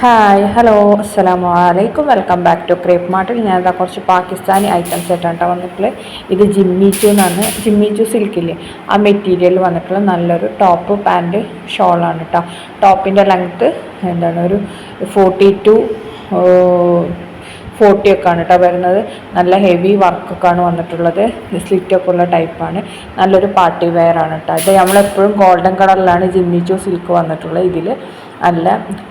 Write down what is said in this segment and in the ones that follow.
Hi hello അസ്സലാമു അലൈക്കും welcome back to crepe മാർട്ടിൽ. ഞാനിതാ കുറച്ച് പാകിസ്ഥാനി ഐറ്റംസ് ആയിട്ടാണ് വന്നിട്ടുള്ളത്. ഇത് ജിമ്മിച്ചു എന്നാണ്, ജിമ്മിച്ചു സിൽക്കില്ലേ ആ മെറ്റീരിയൽ വന്നിട്ടുള്ള നല്ലൊരു ടോപ്പ് പാൻറ്റ് ഷോളാണ് കേട്ടോ. ടോപ്പിൻ്റെ ലെങ്ത്ത് ഒരു 40 ഒക്കെ ആണ് കേട്ടോ വരുന്നത്. നല്ല ഹെവി വർക്കൊക്കെയാണ് വന്നിട്ടുള്ളത്. സ്ലിറ്റൊക്കെ ഉള്ള ടൈപ്പാണ്. നല്ലൊരു പാർട്ടി വെയർ ആണ് കേട്ടോ. ഇത് നമ്മളെപ്പോഴും ഗോൾഡൻ കളറിലാണ് ജിമ്മിച്ചു സിൽക്ക് വന്നിട്ടുള്ളത്. ഇതിൽ നല്ല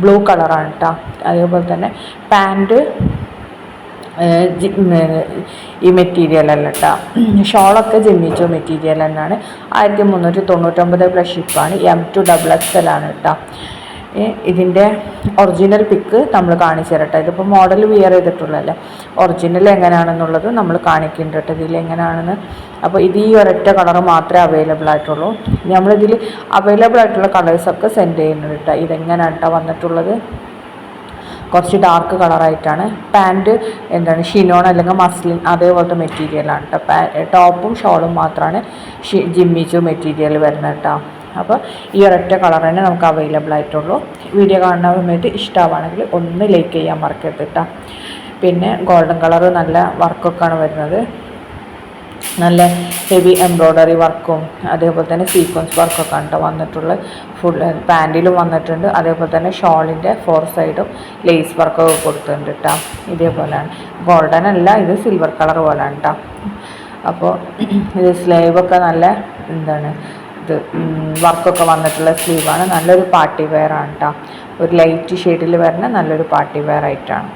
ബ്ലൂ കളറാണ് കേട്ടോ. അതേപോലെ തന്നെ പാൻറ്റ് ഈ മെറ്റീരിയൽ അല്ല കേട്ടോ. ഷോളൊക്കെ ജിമ്മിച്ചു മെറ്റീരിയൽ തന്നെയാണ്. 1399 പ്ലസ് ഷിപ്പാണ്. M2XXL ആണ് കേട്ടോ. ഇതിൻ്റെ ഒറിജിനൽ പിക്ക് നമ്മൾ കാണിച്ചു തരട്ടെ. ഇതിപ്പോൾ മോഡൽ വിയർ ചെയ്തിട്ടുള്ളതല്ലേ, ഒറിജിനൽ എങ്ങനെയാണെന്നുള്ളത് നമ്മൾ കാണിക്കുന്നുണ്ട് കേട്ടോ ഇതിൽ എങ്ങനെയാണെന്ന്. അപ്പോൾ ഇത് ഈ ഒരൊറ്റ കളർ മാത്രമേ അവൈലബിൾ ആയിട്ടുള്ളൂ. നമ്മളിതിൽ അവൈലബിൾ ആയിട്ടുള്ള കളേഴ്സൊക്കെ സെൻഡ് ചെയ്യുന്നുണ്ട് കേട്ടോ. ഇതെങ്ങനെയാണ് കേട്ടോ വന്നിട്ടുള്ളത്, കുറച്ച് ഡാർക്ക് കളറായിട്ടാണ്. പാൻറ്റ് ഷിനോൺ അല്ലെങ്കിൽ മസ്ലിൻ അതേപോലത്തെ മെറ്റീരിയലാണ് കേട്ടോ. ടോപ്പും ഷോളും മാത്രമാണ് ജിമ്മിച്ചു മെറ്റീരിയൽ വരുന്നത് കേട്ടോ. അപ്പോൾ ഈ ഒരൊറ്റ കളർ തന്നെ നമുക്ക് അവൈലബിൾ ആയിട്ടുള്ളൂ. വീഡിയോ കാണുന്ന സമയത്ത് ഇഷ്ടമാണെങ്കിൽ ഒന്ന് ലൈക്ക് ചെയ്യാൻ മറക്കരുത് കേട്ടോ. പിന്നെ ഗോൾഡൻ കളർ നല്ല വർക്കൊക്കെയാണ് വരുന്നത്. നല്ല ഹെവി എംബ്രോയ്ഡറി വർക്കും അതേപോലെ തന്നെ സീക്വൻസ് വർക്കൊക്കെ ആണ് കേട്ടോ വന്നിട്ടുള്ളത്. ഫുൾ പാൻറ്റിലും വന്നിട്ടുണ്ട്. അതേപോലെ തന്നെ ഷോളിൻ്റെ 4 സൈഡും ലേസ് വർക്കൊക്കെ കൊടുത്തിട്ടുണ്ട് കേട്ടോ. ഇതേപോലെയാണ്, ഗോൾഡൻ അല്ല, ഇത് സിൽവർ കളർ പോലെയാണ് കേട്ടോ. അപ്പോൾ ഇത് സ്ലീവൊക്കെ നല്ല വർക്കൊക്കെ വന്നിട്ടുള്ള സ്ലീവാണ്. നല്ലൊരു പാർട്ടി വെയർ ആണ് കേട്ടോ. ഒരു ലൈറ്റ് ഷെയ്ഡിൽ വരുന്ന നല്ലൊരു പാർട്ടി വെയർ ആയിട്ടാണ്.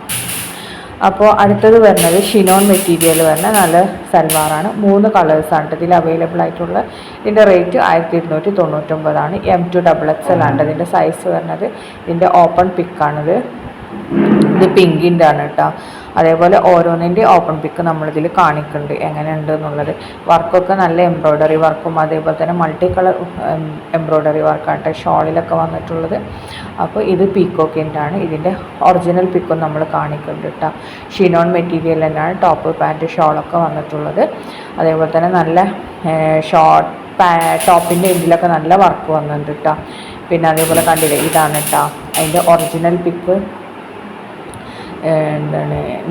അപ്പോൾ അടുത്തത് വരുന്നത് ഷിനോൺ മെറ്റീരിയൽ വരുന്ന നല്ല സൽവാറാണ്. 3 കളേഴ്സാണ് ഇതിൽ അവൈലബിൾ ആയിട്ടുള്ള. ഇതിൻ്റെ റേറ്റ് 1299 ആണ്. M2XXL ആണ് ഇതിൻ്റെ സൈസ് വരുന്നത്. ഇതിൻ്റെ ഓപ്പൺ പിക്കാണിത്. ഇത് പിങ്കിൻ്റെ ആണ് കേട്ടോ. അതേപോലെ ഓരോന്നിൻ്റെ ഓപ്പൺ പിക്ക് നമ്മളിതിൽ കാണിക്കുന്നുണ്ട് എങ്ങനെയുണ്ട് എന്നുള്ളത്. വർക്കൊക്കെ നല്ല എംബ്രോയ്ഡറി വർക്കും അതേപോലെ തന്നെ മൾട്ടി കളർ എംബ്രോയ്ഡറി വർക്കാണ് കേട്ടോ ഷോളിലൊക്കെ വന്നിട്ടുള്ളത്. അപ്പോൾ ഇത് പീക്കോക്കിൻ്റെ ആണ്. ഇതിൻ്റെ ഒറിജിനൽ പിക്കും നമ്മൾ കാണിക്കുന്നുണ്ട് കേട്ടോ. ഷിനോൺ മെറ്റീരിയൽ തന്നെയാണ് ടോപ്പ് പാൻറ്റ് ഷോളൊക്കെ വന്നിട്ടുള്ളത്. അതേപോലെ തന്നെ നല്ല ടോപ്പിൻ്റെ എൻഡിലൊക്കെ നല്ല വർക്ക് വന്നിട്ടുണ്ട് കേട്ടോ. പിന്നെ അതേപോലെ കണ്ടില്ലേ, ഇതാണ് കേട്ടോ അതിൻ്റെ ഒറിജിനൽ പിക്ക്.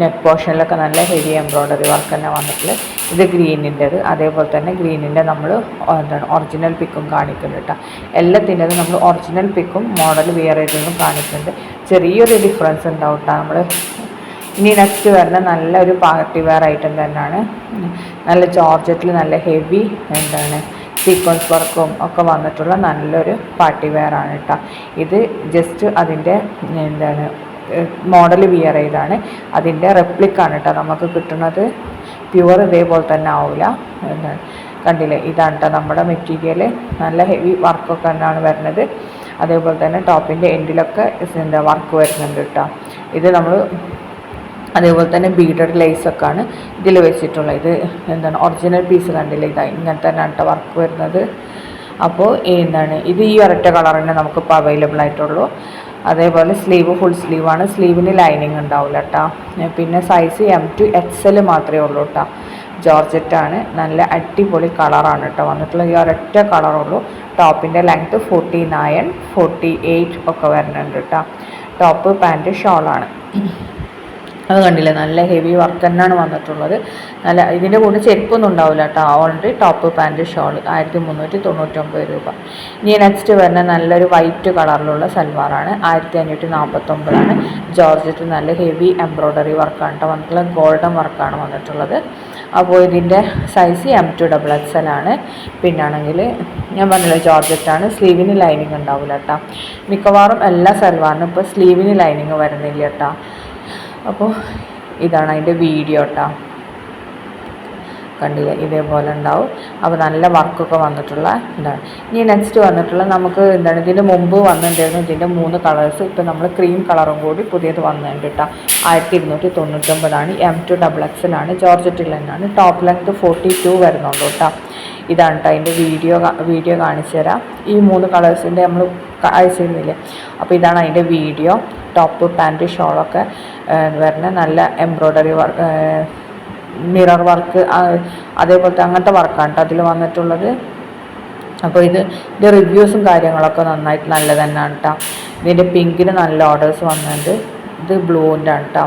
നെക്ക് പോർഷനിലൊക്കെ നല്ല ഹെവി എംബ്രോയ്ഡറി വർക്ക് തന്നെ വന്നിട്ടുള്ളത്. ഇത് ഗ്രീനിൻ്റെത്. അതേപോലെ തന്നെ ഗ്രീനിൻ്റെ നമ്മൾ ഒറിജിനൽ പിക്കും കാണിക്കുന്നുണ്ട് കേട്ടോ. എല്ലാത്തിൻ്റെതും നമ്മൾ ഒറിജിനൽ പിക്കും മോഡൽ വിയർ ചെയ്തതും കാണിക്കുന്നുണ്ട്. ചെറിയൊരു ഡിഫറൻസ് ഉണ്ടാവും കേട്ടോ. നമ്മൾ ഇനി നെക്സ്റ്റ് വരുന്ന നല്ലൊരു പാർട്ടി വെയർ ഐറ്റം തന്നെയാണ്. നല്ല ജോർജറ്റിൽ നല്ല ഹെവി സീക്വൻസ് വർക്കും ഒക്കെ വന്നിട്ടുള്ള നല്ലൊരു പാർട്ടി വെയർ ആണ് കേട്ടോ. ഇത് ജസ്റ്റ് അതിൻ്റെ മോഡൽ വിയർ ചെയ്താണ്. അതിൻ്റെ റെപ്ലിക്കാണ് കേട്ടോ നമുക്ക് കിട്ടുന്നത്. പ്യുവർ ഇതേപോലെ തന്നെ ആവില്ല. കണ്ടില്ലേ, ഇതാണ് കേട്ടോ നമ്മുടെ മെറ്റീരിയൽ. നല്ല ഹെവി വർക്കൊക്കെ തന്നെയാണ് വരുന്നത്. അതേപോലെ തന്നെ ടോപ്പിൻ്റെ എൻഡിലൊക്കെ വർക്ക് വരുന്നുണ്ട് കേട്ടോ. ഇത് നമ്മൾ അതേപോലെ തന്നെ ബീഡഡ് ലേസൊക്കെയാണ് ഇതിൽ വെച്ചിട്ടുള്ളത്. ഇത് ഒറിജിനൽ പീസ് കണ്ടില്ലേ, ഇങ്ങനത്തെ തന്നെയാണ് കേട്ടോ വർക്ക് വരുന്നത്. അപ്പോൾ ഇത് ഈ ഒരൊറ്റ കളർ തന്നെ നമുക്കിപ്പോൾ അവൈലബിൾ ആയിട്ടുള്ളൂ. അതേപോലെ സ്ലീവ് ഫുൾ സ്ലീവാണ്. സ്ലീവിന് ലൈനിങ് ഉണ്ടാവില്ല കേട്ടോ. പിന്നെ സൈസ് M2XL മാത്രമേ ഉള്ളൂ കേട്ടോ. ജോർജറ്റാണ്. നല്ല അടിപൊളി കളറാണ് കേട്ടോ വന്നിട്ടുള്ള. ഈ ഒരൊറ്റ കളറുള്ളൂ. ടോപ്പിൻ്റെ ലെങ്ത്ത് 49, 48 ഒക്കെ വരുന്നുണ്ട് കേട്ടോ. ടോപ്പ് പാൻറ്റ് ഷോളാണ്. അത് കണ്ടില്ലേ, നല്ല ഹെവി വർക്ക് തന്നെയാണ് വന്നിട്ടുള്ളത്. നല്ല ഇതിൻ്റെ കൂടെ ചെരുപ്പൊന്നും ഉണ്ടാവില്ല കേട്ടോ. ഓൾറെഡി ടോപ്പ് പാൻറ്റ് ഷോൾ 1399 രൂപ. ഇനി നെക്സ്റ്റ് വരുന്ന നല്ലൊരു വൈറ്റ് കളറിലുള്ള സൽവാറാണ്. 1549 ആണ്. ജോർജറ്റ് നല്ല ഹെവി എംബ്രോയ്ഡറി വർക്കാണ് കേട്ടോ വന്നിട്ടുള്ളത്. ഗോൾഡൻ വർക്കാണ് വന്നിട്ടുള്ളത്. അപ്പോൾ ഇതിൻ്റെ സൈസ് M2XXL ആണ്. പിന്നാണെങ്കിൽ ഞാൻ പറഞ്ഞില്ല ജോർജറ്റാണ്. സ്ലീവിന് ലൈനിങ് ഉണ്ടാവില്ല കേട്ടോ. മിക്കവാറും എല്ലാ സൽവാറിനും ഇപ്പോൾ സ്ലീവിന് ലൈനിങ് വരുന്നില്ല കേട്ടോ. അപ്പോൾ ഇതാണ് അതിൻ്റെ വീഡിയോ കേട്ടോ. കണ്ടില്ലേ, ഇതേപോലെ ഉണ്ടാവും. അപ്പോൾ നല്ല വർക്കൊക്കെ വന്നിട്ടുള്ള ഇതാണ്. ഇനി നെക്സ്റ്റ് വന്നിട്ടുള്ള നമുക്ക് ഇതിൻ്റെ മുമ്പ് വന്നിട്ടുണ്ടായിരുന്നു ഇതിൻ്റെ 3 കളേഴ്സ്. ഇപ്പോൾ നമ്മൾ ക്രീം കളറും കൂടി പുതിയത് വന്നിട്ടുണ്ട് കേട്ടോ. 1299 ആണ്. M2XXL ആണ്. ജോർജറ്റിൽ തന്നെയാണ്. ടോപ്പ് ലെങ്ത്ത് 42 വരുന്നുള്ളൂ കേട്ടോ. ഇതാണ് കേട്ടോ അതിൻ്റെ വീഡിയോ കാണിച്ചു തരാം. ഈ 3 കളേഴ്സിൻ്റെ നമ്മൾ അയച്ചിരുന്നില്ലേ, അപ്പോൾ ഇതാണ് അതിൻ്റെ വീഡിയോ. ടോപ്പ് പാൻറ്റ് ഷോളൊക്കെ വരുന്ന നല്ല എംബ്രോയ്ഡറി വർക്ക്, മിറർ വർക്ക് അതേപോലത്തെ അങ്ങനത്തെ വർക്കാണ് കേട്ടോ അതിൽ വന്നിട്ടുള്ളത്. അപ്പോൾ ഇതിൻ്റെ റിവ്യൂസും കാര്യങ്ങളൊക്കെ നന്നായിട്ട് നല്ല തന്നെയാണ് കേട്ടോ. ഇതിൻ്റെ പിങ്കിന് നല്ല ഓർഡേഴ്സ് വന്നിട്ടുണ്ട്. ഇത് ബ്ലൂവിൻ്റെ ആണ് കേട്ടോ,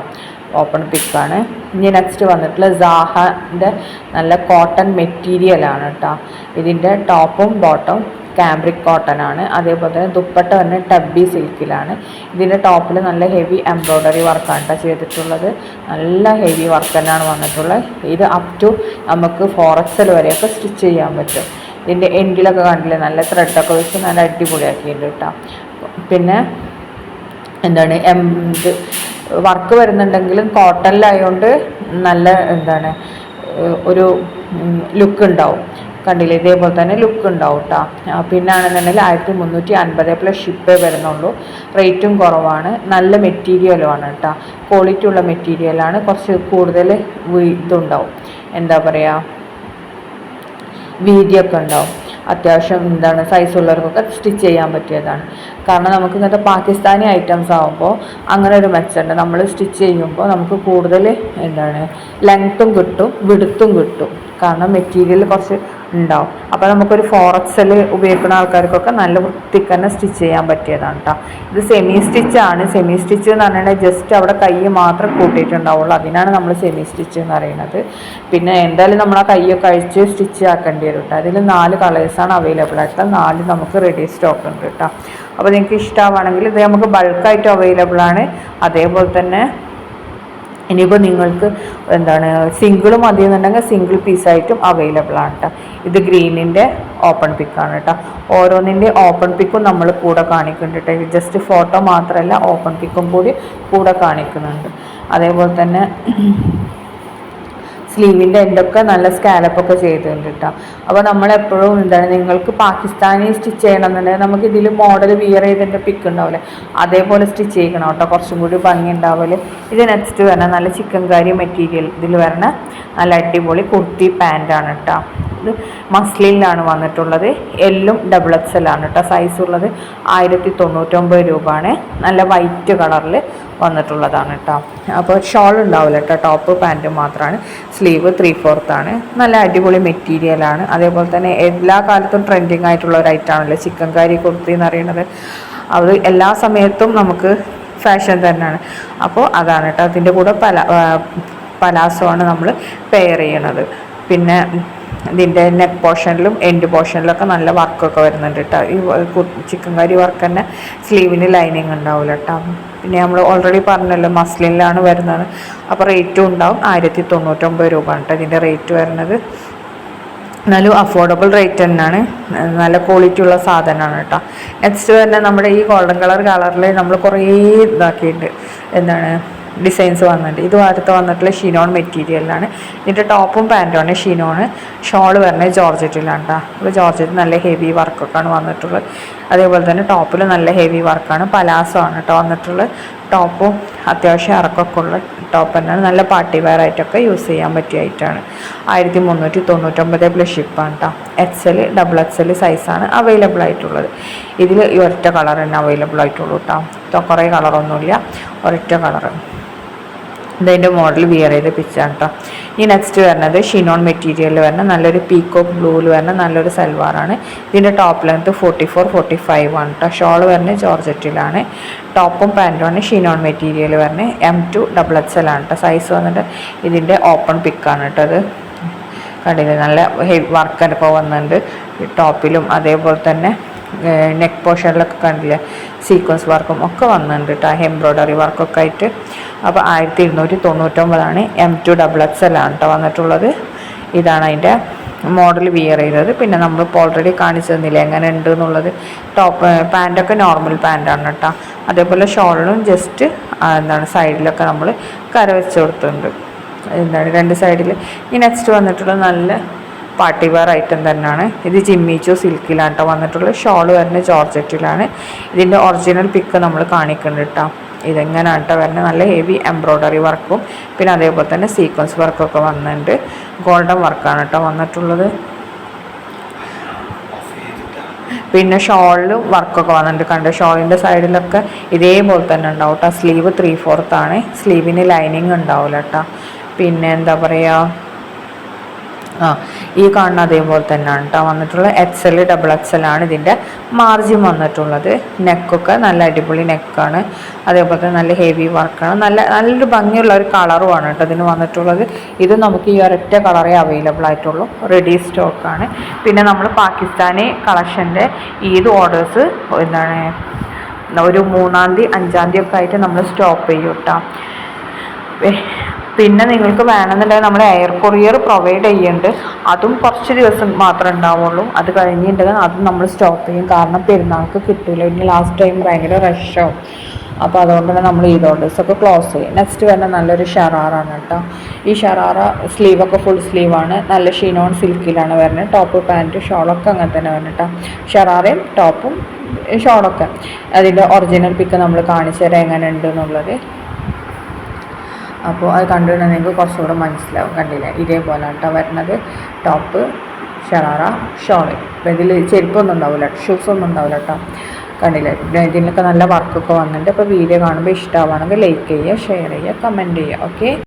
ഓപ്പൺ പിക്കാണ്. ഇനി നെക്സ്റ്റ് വന്നിട്ടുള്ള സാഹൻ്റെ നല്ല കോട്ടൺ മെറ്റീരിയലാണ് കേട്ടോ. ഇതിൻ്റെ ടോപ്പും ബോട്ടം കാംബ്രിക് കോട്ടൺ ആണ്. അതേപോലെ തന്നെ ദുപ്പട്ട തന്നെ ടബ്ബി സിൽക്കിലാണ്. ഇതിൻ്റെ ടോപ്പിൽ നല്ല ഹെവി എംബ്രോയ്ഡറി വർക്കാണ് കേട്ടോ ചെയ്തിട്ടുള്ളത്. നല്ല ഹെവി വർക്ക് തന്നെയാണ് വന്നിട്ടുള്ളത്. ഇത് അപ് ടു നമുക്ക് 4XL വരെയൊക്കെ സ്റ്റിച്ച് ചെയ്യാൻ പറ്റും. ഇതിൻ്റെ എൻഡിലൊക്കെ കണ്ടില്ലേ, നല്ല ത്രെഡൊക്കെ വെച്ച് നല്ല അടിപൊളിയാക്കിയിട്ടുണ്ട് കേട്ടോ. പിന്നെ എന്താണ് ഇത് വർക്ക് വരുന്നുണ്ടെങ്കിലും കോട്ടണിലായതുകൊണ്ട് നല്ല എന്താണ് ഒരു ലുക്ക് ഉണ്ടാവും. കണ്ടില്ലേ, ഇതേപോലെ തന്നെ ലുക്ക് ഉണ്ടാവും കേട്ടോ. പിന്നാണെന്നുണ്ടെങ്കിൽ 1350 പ്ലസ് ഷിപ്പേ വരുന്നുള്ളൂ. റേറ്റും കുറവാണ്. നല്ല മെറ്റീരിയലുമാണ് കേട്ടോ, ക്വാളിറ്റി ഉള്ള മെറ്റീരിയലാണ്. കുറച്ച് കൂടുതൽ ഇതുണ്ടാവും, എന്താ പറയുക, വീതിയൊക്കെ ഉണ്ടാവും. അത്യാവശ്യം എന്താണ് സൈസുള്ളവർക്കൊക്കെ സ്റ്റിച്ച് ചെയ്യാൻ പറ്റിയതാണ്. കാരണം നമുക്ക് ഇങ്ങനത്തെ പാകിസ്ഥാനി ഐറ്റംസ് ആകുമ്പോൾ അങ്ങനെ ഒരു മെച്ചമുണ്ട്. നമ്മൾ സ്റ്റിച്ച് ചെയ്യുമ്പോൾ നമുക്ക് കൂടുതൽ എന്താണ് ലെങ്ത്തും കിട്ടും, വിടുത്തും കിട്ടും. കാരണം മെറ്റീരിയൽ കുറച്ച് ഉണ്ടാവും. അപ്പോൾ നമുക്കൊരു 4XL ഉപയോഗിക്കുന്ന ആൾക്കാർക്കൊക്കെ നല്ല വൃത്തിക്ക് തന്നെ സ്റ്റിച്ച് ചെയ്യാൻ പറ്റിയതാണ് കേട്ടോ. ഇത് സെമി സ്റ്റിച്ചാണ്. സെമി സ്റ്റിച്ച് എന്ന് പറഞ്ഞാൽ ജസ്റ്റ് അവിടെ കൈ മാത്രം കൂട്ടിയിട്ടുണ്ടാവുള്ളൂ. അതിനാണ് നമ്മൾ സെമി സ്റ്റിച്ച് എന്ന് പറയുന്നത്. പിന്നെ എന്തായാലും നമ്മൾ ആ കൈയൊക്കെ അഴിച്ച് സ്റ്റിച്ച് ആക്കേണ്ടി വരും കേട്ടോ. അതിൽ 4 കളേഴ്സാണ് അവൈലബിൾ ആയിട്ടുള്ളത്. 4 നമുക്ക് റെഡി സ്റ്റോക്ക് ഉണ്ട് കേട്ടോ. അപ്പോൾ നിങ്ങൾക്ക് ഇഷ്ടമാണെങ്കിൽ ഇത് നമുക്ക് ബൾക്കായിട്ട് അവൈലബിൾ ആണ്. അതേപോലെ തന്നെ ഇനിയിപ്പോൾ നിങ്ങൾക്ക് എന്താണ് സിംഗിൾ മതി എന്നുണ്ടെങ്കിൽ സിംഗിൾ പീസായിട്ടും അവൈലബിൾ ആണ് കേട്ടോ. ഇത് ഗ്രീനിൻ്റെ ഓപ്പൺ പിക്കാണ് കേട്ടോ. ഓരോന്നിൻ്റെ ഓപ്പൺ പിക്കും നമ്മൾ കൂടെ കാണിക്കുന്നുണ്ട് കേട്ടോ. ഇത് ജസ്റ്റ് ഫോട്ടോ മാത്രമല്ല, ഓപ്പൺ പിക്കും കൂടി കൂടെ കാണിക്കുന്നുണ്ട്. അതേപോലെ തന്നെ സ്ലീവിൻ്റെ എൻ്റെയൊക്കെ നല്ല സ്കാലപ്പൊക്കെ ചെയ്തിട്ടുണ്ട് കേട്ടോ. അപ്പോൾ നമ്മളെപ്പോഴും എന്താണ് നിങ്ങൾക്ക് പാകിസ്ഥാനി സ്റ്റിച്ച് ചെയ്യണമെന്നുണ്ടെങ്കിൽ നമുക്ക് ഇതിൽ മോഡൽ വിയർ ചെയ്തതിൻ്റെ പിക്ക് ഉണ്ടാവില്ലേ, അതേപോലെ സ്റ്റിച്ച് ചെയ്യണം കേട്ടോ, കുറച്ചും കൂടി ഭംഗി ഉണ്ടാവില്ല. ഇത് നെക്സ്റ്റ് വരണ നല്ല ചിക്കൻ കറി മെറ്റീരിയൽ ഇതിൽ വരണ നല്ല അടിപൊളി കുർത്തി പാൻറ്റാണ് കേട്ടോ. ഇത് മസ്ലിനിലാണ് വന്നിട്ടുള്ളത്. എല്ലും XXL ആണ് കേട്ടോ സൈസുള്ളത്. 1099 രൂപയാണ്. നല്ല വൈറ്റ് കളറിൽ വന്നിട്ടുള്ളതാണ് കേട്ടോ. അപ്പോൾ ഷോൾ ഉണ്ടാവില്ല കേട്ടോ, ടോപ്പ് പാൻറ്റ് മാത്രമാണ്. സ്ലീവ് 3/4 ആണ്. നല്ല അടിപൊളി മെറ്റീരിയലാണ്. അതേപോലെ തന്നെ എല്ലാ കാലത്തും ട്രെൻഡിങ് ആയിട്ടുള്ള ഒരു ഐറ്റമാണല്ലോ ചിക്കൻ കാരി കുർത്തി എന്ന് പറയുന്നത്. അത് എല്ലാ സമയത്തും നമുക്ക് ഫാഷൻ തന്നെയാണ്. അപ്പോൾ അതാണ് കേട്ടോ. അതിൻ്റെ കൂടെ പലാസോ ആണ് നമ്മൾ പെയർ ചെയ്യണത്. പിന്നെ ഇതിൻ്റെ നെക്ക് പോർഷനിലും എൻഡ് പോർഷനിലൊക്കെ നല്ല വർക്കൊക്കെ വരുന്നുണ്ട് കേട്ടോ. ഈ ചിക്കൻ കറി വർക്ക് തന്നെ സ്ലീവിന് ലൈനിങ് ഉണ്ടാവില്ല കേട്ടോ. പിന്നെ നമ്മൾ ഓൾറെഡി പറഞ്ഞല്ലോ മസ്ലിനിലാണ് വരുന്നത്. അപ്പോൾ റേറ്റും ഉണ്ടാവും. 1099 രൂപ കേട്ടോ ഇതിൻ്റെ റേറ്റ് വരുന്നത്. എന്നാലും അഫോർഡബിൾ റേറ്റ് തന്നെയാണ്. നല്ല ക്വാളിറ്റി ഉള്ള സാധനമാണ് കേട്ടോ. നെക്സ്റ്റ് തന്നെ നമ്മുടെ ഈ ഗോൾഡൻ കളറിൽ നമ്മൾ കുറേ ഇതാക്കിയിട്ട് എന്താണ് ഡിസൈൻസ് വന്നിട്ടുണ്ട്. ഇത് അടുത്ത് വന്നിട്ടുള്ള ഷിനോൺ മെറ്റീരിയലാണ്. ഇതിൻ്റെ ടോപ്പും പാൻറ്റുമാണ് ഷിനോണ്. ഷോൾ വരുന്നത് ജോർജറ്റിലാണ് കേട്ടോ. അപ്പോൾ ജോർജറ്റ് നല്ല ഹെവി വർക്കൊക്കെയാണ് വന്നിട്ടുള്ളത്. അതേപോലെ തന്നെ ടോപ്പിൽ നല്ല ഹെവി വർക്കാണ്. പലാസോ ആണ് കേട്ടോ വന്നിട്ടുള്ളത്. ടോപ്പും അത്യാവശ്യം ഇറക്കമൊക്കെ ഉള്ള ടോപ്പ് തന്നെയാണ്. നല്ല പാർട്ടി വെയർ ആയിട്ടൊക്കെ യൂസ് ചെയ്യാൻ പറ്റിയ ഐറ്റമാണ്. 1399 പ്ലസ് ഷിപ്പാണ് കേട്ടോ. XL XXL സൈസാണ് അവൈലബിൾ ആയിട്ടുള്ളത്. ഇതിൽ ഈ ഒരൊറ്റ കളർ തന്നെ അവൈലബിൾ ആയിട്ടുള്ളൂ കേട്ടോ. കുറേ കളറൊന്നുമില്ല, ഒരൊറ്റ കളറ്. ഇതിൻ്റെ മോഡൽ വിയർ ചെയ്ത് പിച്ചാണ് കേട്ടോ. ഈ നെക്സ്റ്റ് വരുന്നത് ഷിനോൺ മെറ്റീരിയലിൽ വരുന്ന നല്ലൊരു പീക്കോക്ക് ബ്ലൂവിൽ വരുന്ന നല്ലൊരു സൽവാറാണ്. ഇതിൻ്റെ ടോപ്പ് ലെങ്ത്ത് 44-45 ആണ് കേട്ടോ. ഷോൾ വരുന്നത് ജോർജറ്റിലാണ്. ടോപ്പും പാൻറ്റുമാണ് ഷിനോൺ മെറ്റീരിയൽ വരുന്നത്. M2 XXL ആണ് കേട്ടോ സൈസ് വന്നിട്ട്. ഇതിൻ്റെ ഓപ്പൺ പിക്കാണ് കേട്ടോ. അത് കണ്ടില്ലേ, നല്ല ഹെവി വർക്കൊക്കെ വന്നിട്ടുണ്ട് ടോപ്പിലും. അതേപോലെ തന്നെ നെക്ക് പോർഷനിലൊക്കെ കണ്ടില്ലേ സീക്വൻസ് വർക്കും ഒക്കെ വന്നിട്ടുണ്ട് കേട്ടോ, എംബ്രോയ്ഡറി വർക്കൊക്കെ ആയിട്ട്. അപ്പോൾ 1299 M2 XXL ആണ് കേട്ടോ വന്നിട്ടുള്ളത്. ഇതാണ് അതിൻ്റെ മോഡൽ വിയർ ചെയ്തത്. പിന്നെ നമ്മളിപ്പോൾ ഓൾറെഡി കാണിച്ചു തന്നില്ലേ എങ്ങനെ ഉണ്ട് എന്നുള്ളത്. ടോപ്പ് പാൻറ്റൊക്കെ നോർമൽ പാൻറ്റാണ് കേട്ടോ. അതേപോലെ ഷോളിനും ജസ്റ്റ് എന്താണ് സൈഡിലൊക്കെ നമ്മൾ കര വെച്ച് കൊടുത്തിട്ടുണ്ട്. എന്താണ് 2 സൈഡിൽ. ഈ നെക്സ്റ്റ് വന്നിട്ടുള്ളത് നല്ല പാർട്ടി വെയർ ഐറ്റം തന്നെയാണ്. ഇത് ജിമ്മിച്ചോ സിൽക്കിലാണ് കേട്ടോ വന്നിട്ടുള്ളത്. ഷോൾ വരുന്നത് ജോർജറ്റിലാണ്. ഇതിൻ്റെ ഒറിജിനൽ പിക്ക് നമ്മൾ കാണിക്കുന്നുണ്ട് കേട്ടോ. ഇതെങ്ങനെയാണ് കേട്ടോ വരുന്നത്. നല്ല ഹെവി എംബ്രോയ്ഡറി വർക്കും പിന്നെ അതേപോലെ തന്നെ സീക്വൻസ് വർക്കൊക്കെ വന്നിട്ടുണ്ട്. ഗോൾഡൻ വർക്കാണ് കേട്ടോ വന്നിട്ടുള്ളത്. പിന്നെ ഷോളിലും വർക്കൊക്കെ വന്നിട്ടുണ്ട്. കണ്ട ഷോളിൻ്റെ സൈഡിലൊക്കെ ഇതേപോലെ തന്നെ ഉണ്ടാവും കേട്ടോ. സ്ലീവ് 3/4 ആണ്. സ്ലീവിന് ലൈനിങ് ഉണ്ടാവില്ല കേട്ടോ. പിന്നെ എന്താ പറയുക, ആ ഈ കാണുന്ന അതേപോലെ തന്നെയാണ് കേട്ടോ വന്നിട്ടുള്ളത്. XL XXL ആണ് ഇതിൻ്റെ മാർജിൻ വന്നിട്ടുള്ളത്. നെക്കൊക്കെ നല്ല അടിപൊളി നെക്കാണ്, അതേപോലെ തന്നെ നല്ല ഹെവി വർക്കാണ്, നല്ലൊരു ഭംഗിയുള്ള ഒരു കളറുമാണ് കേട്ടോ ഇതിന് വന്നിട്ടുള്ളത്. ഇത് നമുക്ക് ഈ ഒരൊറ്റ കളറേ അവൈലബിൾ ആയിട്ടുള്ളൂ, റെഡി സ്റ്റോക്കാണ്. പിന്നെ നമ്മൾ പാകിസ്ഥാനി കളക്ഷൻ്റെ ഈദ് ഓർഡേഴ്സ് എന്താണ് ഒരു 3-ാം തീയതി 5-ാം തീയതി ഒക്കെ ആയിട്ട് നമ്മൾ സ്റ്റോപ്പ് ചെയ്യും കേട്ടോ. പിന്നെ നിങ്ങൾക്ക് വേണമെന്നുണ്ടെങ്കിൽ നമ്മൾ എയർ കൊറിയർ പ്രൊവൈഡ് ചെയ്യുന്നുണ്ട്, അതും കുറച്ച് ദിവസം മാത്രമേ ഉണ്ടാവുള്ളൂ. അത് കഴിഞ്ഞിട്ടുണ്ടെങ്കിൽ അതും നമ്മൾ സ്റ്റോപ്പ് ചെയ്യും, കാരണം പെരുന്നാൾക്ക് കിട്ടില്ല. ഇനി ലാസ്റ്റ് ടൈം ഭയങ്കര റഷാവും. അപ്പോൾ അതുകൊണ്ട് തന്നെ നമ്മൾ ഈ ഓർഡേഴ്സൊക്കെ ക്ലോസ് ചെയ്യും. നെക്സ്റ്റ് വരുന്ന നല്ലൊരു ഷറാറാണ് കേട്ടോ. ഈ ഷറാറ സ്ലീവൊക്കെ ഫുൾ സ്ലീവാണ്, നല്ല ഷിനോൺ സിൽക്കിലാണ് വരുന്നത്. ടോപ്പ് പാൻറ്റ് ഷോളൊക്കെ അങ്ങനെ തന്നെ വരുന്നത് കേട്ടോ. ഷറാറയും ടോപ്പും ഷോളൊക്കെ അതിൻ്റെ ഒറിജിനൽ പിക്ക് നമ്മൾ കാണിച്ചു തരാം എങ്ങനെ ഉണ്ട് എന്നുള്ളത്. അപ്പോൾ അത് കണ്ടുകഴിഞ്ഞാൽ നിങ്ങൾക്ക് കുറച്ചുകൂടെ മനസ്സിലാവും. കണ്ടില്ലേ, ഇതേപോലെ കേട്ടോ വരുന്നത് ടോപ്പ്, ഷറാറ, ഷോള്. അപ്പോൾ ഇതിൽ ചെരുപ്പൊന്നും ഉണ്ടാവില്ല, ഷൂസൊന്നും ഉണ്ടാവില്ല കേട്ടോ. കണ്ടില്ലേ, ഇതിനൊക്കെ നല്ല വർക്കൊക്കെ വന്നിട്ടുണ്ട്. അപ്പോൾ വീഡിയോ കാണുമ്പോൾ ഇഷ്ടമാവുകയാണെങ്കിൽ ലൈക്ക് ചെയ്യുക, ഷെയർ ചെയ്യുക, കമൻറ്റ് ചെയ്യുക. ഓക്കെ.